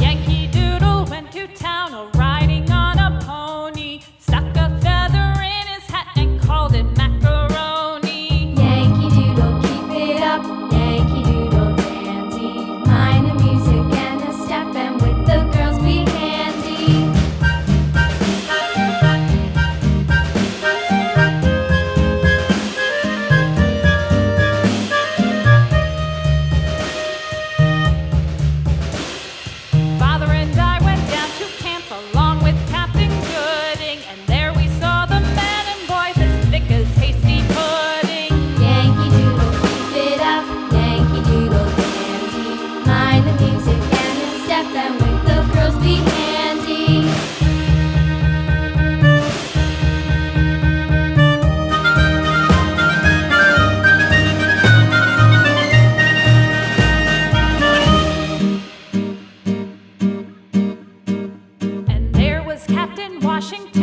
Yankee Doodle went to town riding on a pony, stuck a feather in his hat and called it macaroni. Yankee Doodle, keep it up, Yankee Doodle dandy. Mind the music and the step, and with the girls be handy. Father and I went down to camp along with Captain Gooding, and there we saw the men and boys as thick as hasty pudding. Yankee Doodle, keep it up, Yankee Doodle dandy. Mind the music and the step, and with the girls be handy. And there was Captain Washington